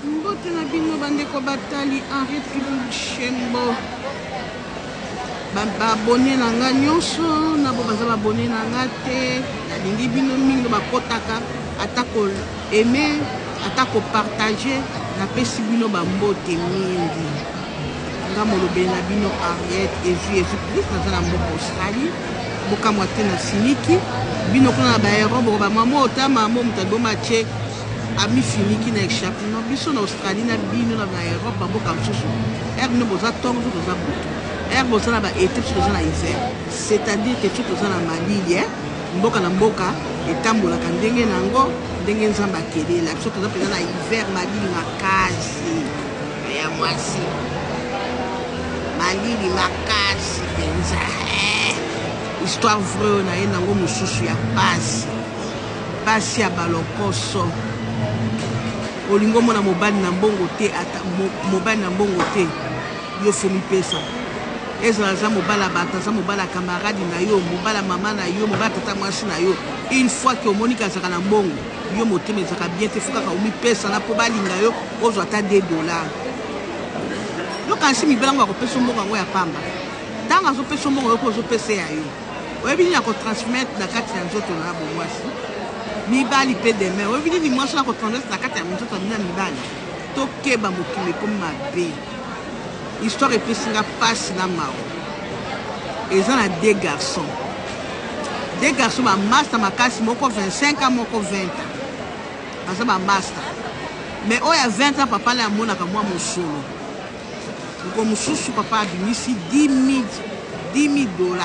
Mbote na bino bandeko batali Henriette Chembo. Abonné na nga nyonso na bo baza abonné na nga te nalingi bino mingi bakotaka atako aimer atako partager na pesi bino bambote mingi nga molobeli na bino Henriette Jésus Christ naza na mboka Australie mboka mwate na siniki bino kuna na baero boko bamama otama mo mutagoma che ami finiki na échappe no biso na Australie na bino na Europe mboka mosusu no boza tongo toza butu boza na baete biso toza na hiver c'est-à-dire que toza na malili mboka na mboka etambolaka ndenge nango ndenge nzambe akelela biso toza mpenza na hiver malili makasi ya mwasi malili makasi mpenza histoire vrai na ye nango mosusu ya pasi ya balokoso olingo mona mobali na mbongo te ata mobali na mbongo te yo fomi pesa ezala za mobala bato za mobala camarade na yo mobala mama na yo mobala tata mwasi na yo une fois que omoni kazaka na mbongo yo motema ezaka bien te fukaka omi pesa na po balinga yo ozwa ata $2 yo kansi mibala ngo akopesa mbongo yango ya pamba ntango azopesa mbongo yo po ozopesa ya yo oyebi nini akotransmettre na kati ya nzoto na bomwasi mibali mpe deme oyebi nini mwasi akotransmettre na kati ya nzoto na mibali tokeba mokili ekomi mabe histoire epesinga pasi na mao eza na deux garçons bamaster makasi moko 25 ans moko 20 ans baza bamaster mais oyo ya 20 ans papa le amonaka mwa mosolo ko mosusu papa abimisi $10,000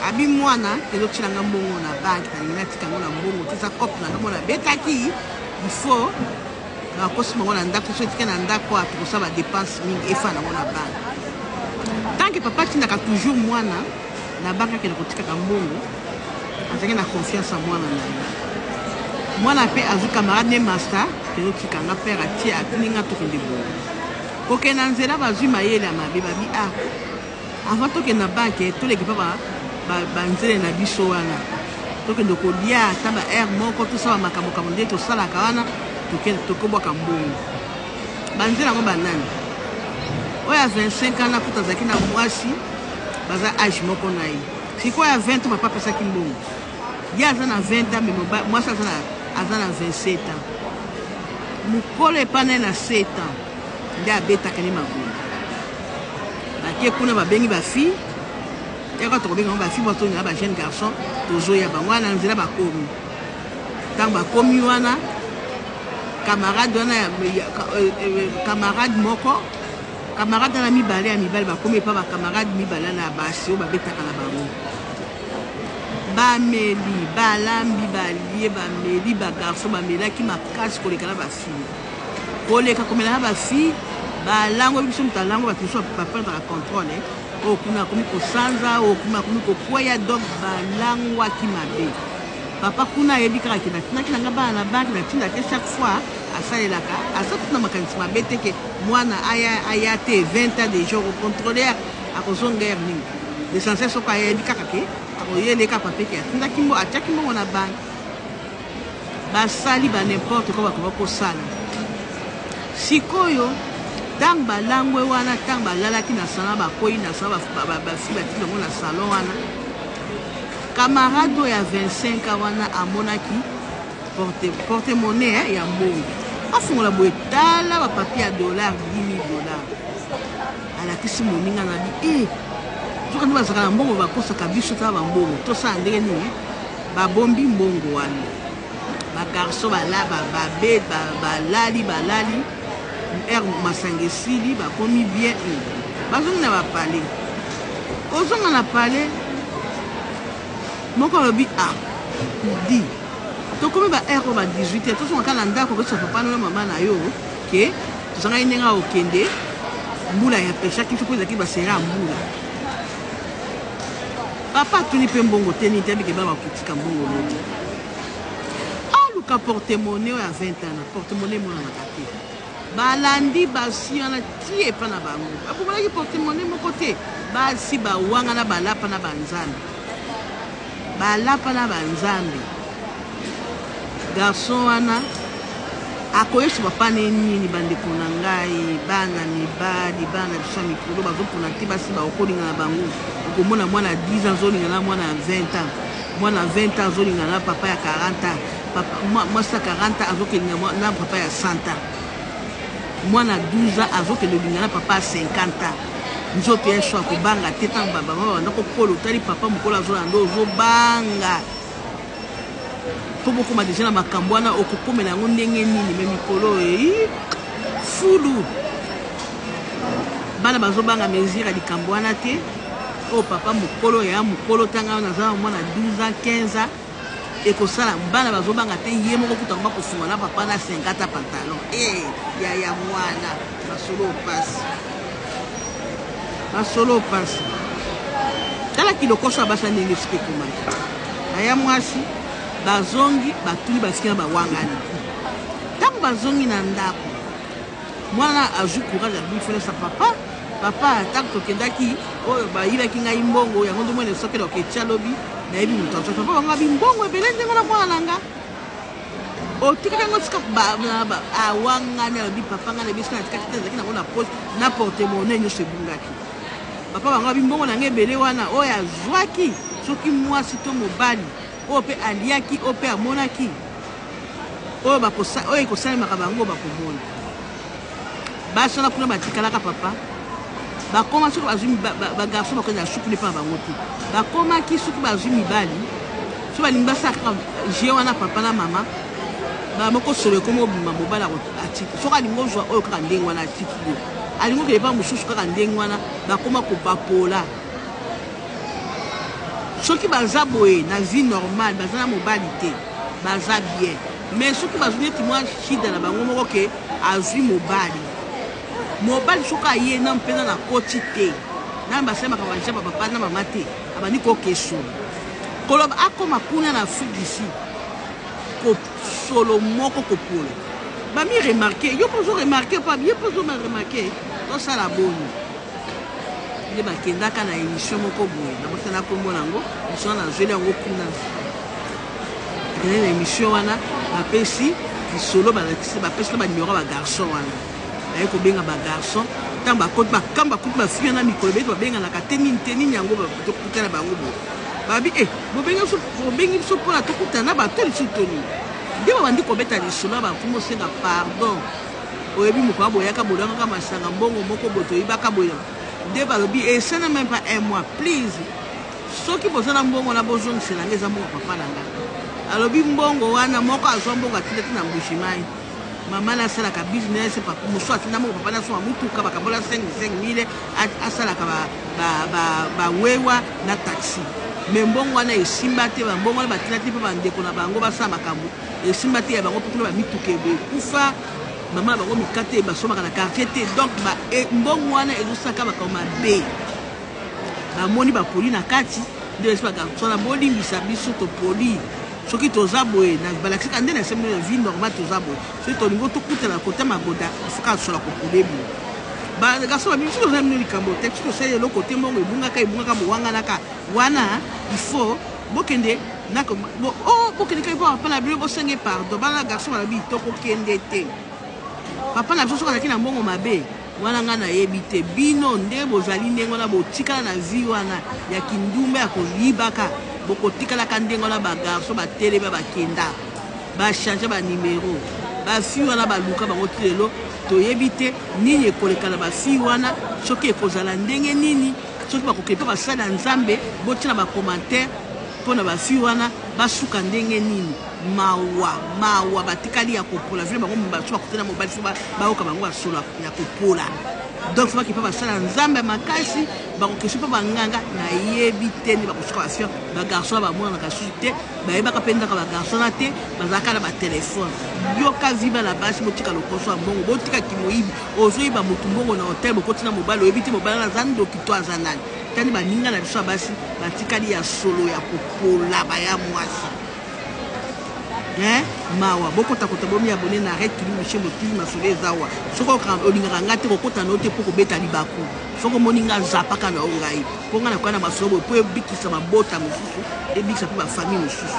abi mwana ezotilanga mbongo na banke nalingi natikango na mbongo teza cope nanga mona betaki ifo nakosi mango na ndako so etika na ndako atokosala badepense mingi efa nango na banke tanke papa atindaka toujours mwana na banke akende kotikaka mbongo azalaki na confiance ya mwana na ye mwana mpe azwi camarade ne master ezotikanga pere atie atininga tokende bongo kokende na nzela bazwi mayele ya mabe babi avant tokende na banke toleki mpa banzele na biso wana tokende kolia ata ba aire moko tosala makambo nde tosalaka wana tokobwaka mbongo banzela yango banani oyo ya 25 ans nakuta azalaki na mwasi baza age moko na ye sikoyo ya 20 papa apesaki mbongo ye aza na 20 ans mwasi aza na 27 ans mokolo epana na 7 ans nde abetaka ne magolo bake kuna babengi bafille yaka tokobenga ngo bafille bato na ba jeune garçon tozoya bango wana nzela bakomi ntango bakomi wana camarade wana camarade moko camarade na mibale ya mibale bakomi epa bacamarade mibale na basi oyo babetaka na bango bameli balambi balie bameli bagarso bamelaki makasi koleka na bafille koleka komela na bafille balango biso moto alango bato biso baprendaka contrôle okuna akomi kosanza okuna akomi kokweya donc balangwaki mabe papa kuna ayebi kaka ke natinaki nanga bana na banke natinda te chaque fois asalelaka aza tuna makanisi mabe te ke mwana aya te 20 ans déjà okontrôler akozonga ere nini l'essentiel soko ayebi kaka ke akoyeleka pape ke atindaki mbo atiaki mbongo na banke basali n'importe ko bakoba kosala sikoyo ntango balangwe wana ntango balalaki na salon bakoyi na salon bafille batiki bango na salon wana camarade oyo ya 25 ans wana amonaki porte-monnaie ya mbongo afungola boye tala bapapier ya $10,000 alakisi moninga na bi soka nde bazalaka na mbongo bakosaka biso tala bambongo tosala ndenge nini babombi mbongo wana bagarso balali ere masanga esili bakomi bien bazongi na bapale ozonga na pale moko alobi di tokomi ba ere ba 18 tozonga kaka na ndako kosa papa na mama na yo ke tozangaki ndenge okende mbula ya peshaki mpo ezalaki basera ya mbula papa atuni mpe mbongo te nini te abike bana bakotika mbongo lobi aluka porte-monnaie oyo ya 20 ans na porte-monnaie monanaka te balandi basi wana ti epa na bango babobolaki porte-monnaie moko te basi bawanga na balapa na banzambe garçon wana akoyesu papa nini bandeko na ngai bana mibali bana biso mikolo bazopona te basi baokolinga na bango okomona mwana 10 ans azolinga na mwana 20 ans mwana 20 ans azolinga na papa ya 40 ans mwasi ya 40 ans azokelinga na papa ya 100 ans mwana 12 ans azokelinga na papa ya 50 ans nzoto ya shwa kobanga te ntango babama banda kokolo otali papa mokolo azolanda ozobanga po bokoma deja na makambo wana okokomela yango ndenge nini me mikolo fulu bana bazobanga mesure ya likambo wana te oyo papa mokolo ya mokolo ntanga naza mwana 12 ans 15 ans ekosala bana bazobanga te ye moko kuta ngoma kosunga na papa na 50 pantalon ya mwana masolo pasi masolo pasi tala kilokoso abasa ndenge sike komaki aya mwasi bazongi batuli basiki na bawangani ntango bazongi na ndako mwana azwi courage abifelesa papa ntango tokendaki oyo bayibaki ngai mbongo yango nde mwene soki loketia lobi nayebi moto azo papa bango abi mbongo ebele ndengo na mwana na nga otikaki yango sika awangani alobi papa ngai nayebi sika natikaki te ezalaki nango na pose na portemone nyonso ebungaki papa bango abi mbongo na ngai ebele wana oyo azwaki soki mwasi to mobali oyo mpe aliaki oyo mpe amonaki oyo ekosalemaka bango bakomona basi wana kuna batikalaka papa bakoma soki bazwi bagarso bakoza sukuli mpa bango te bakomaki soki bazwi mibali so balingi basalaka je wana papa na mama bamoko solo ekoma obima mobali atiki soki alingi ozwa oyo kaka ndenge wana atiki yo alingi okelepa mosusu kaka ndenge wana bakoma kobapola soki baza boye na vie normale baza na mobali te baza bien mais soki bazwi neti mwa shida na bango moko ke azwi mobali soki aye na mpenza na koti te na basemaka bajaba papa na mama te abandi kokeso koloba akoma kuna na Afrique d'ici solo moko kopola bami remarqué yo pozo remarqué pas bien pozo ma remarqué tosala boni nde bakendaka na émission moko boye nabotana kombo nango émission na zeli yango kuna akende na émission wana bapesi lisolo balakisi bapesi na banimero ya bagarçon wana baye kobenga bagarçon ntango bakoti bakamba kuti bafia na mikolo beti babenganaka te nini yango tokutana bango boye babi bobengi biso mpona tokutana na bato lisu toni nde babandi kobeta lisolo bafumo osenga pardon oyebi moko aboyaka bolangaka masanga mbongo moko boye toyibaka boye nde balobi esana même pas un mois please soki boza na mbongo na bozongisela nge eza mbongo papa na nga alobi mbongo wana moko azwa mbongo atindaki na mbushimai mama nasalaka business mosu atinda moko papa nasoma mutuka bakabola 5,000 asalaka bawewa na taxi me mbongo wana esimba te bambongo wana batinda te mpe bandeko na bango basala makambo esimba te ya bango mpe kuna bamituka ekufa mama na bango mikate basomaka na quartier te donc mbongo wana ezosaka makambo mabe bamoni bapoli na kati nde esi bagarçona bolimbisa biso topoli soki toza boye na balakisaka nde na esembe na vie normale toza boye soki tolingo tokutana kote magoda ifoka asola kopole boye bagarçon babi biso toza mino likambo te soki tosali eloko te mbongo ebungaka bowanganaka wana ifo bokende bokende kai mpo papa na bino bosenge pardon bana garçon balobi tokokende te papa na biso soki azalaki na mbongo mabe wana ngai nayebi te bino nde bozali ndenge wana botikala na vie wana ya kindumba ya koyibaka bokotikalaka ndenge wana bagarso batelema bakenda bachange banimero bafi wana baluka bango ti lelo toyebi te nini ekoleka na bafi wana soki ekozala ndenge nini soki bakokeli mpe basali ya nzambe botina bacommentaire mpo na bafi wana basuka ndenge nini mawa batikali ya kopola vile bango baso bakutana mobali fo bayoka bango basolo ya kopola donc fo bakipa basala nzambe makasi bakokesi mpo banganga nayebi te nde bakosuka bafia bagarçon bamonanaka susu te bayebaka mpe ndaka bagarçon te bazalaka na batelefone yoka viba na basi botika lokoso ya mbongo botikaki moyibi ozoyiba motu mbongo na hotel bokotina mobali oyebi te mobali aza ndoki to aza nani tani baninga na biso ya basi batikali ya solo ya kopola baya mwasi mawa bokotakota bomi abone na ret tuli michel motili masolo ezawa soki olingaka nga te kokota na yo te mpo kobeta libaku soki omoni nga zapaka na yo ngai mpo nga na koya na masolo boye mpo ebikisa mabota mosusu ebikisa mpe bafamille mosusu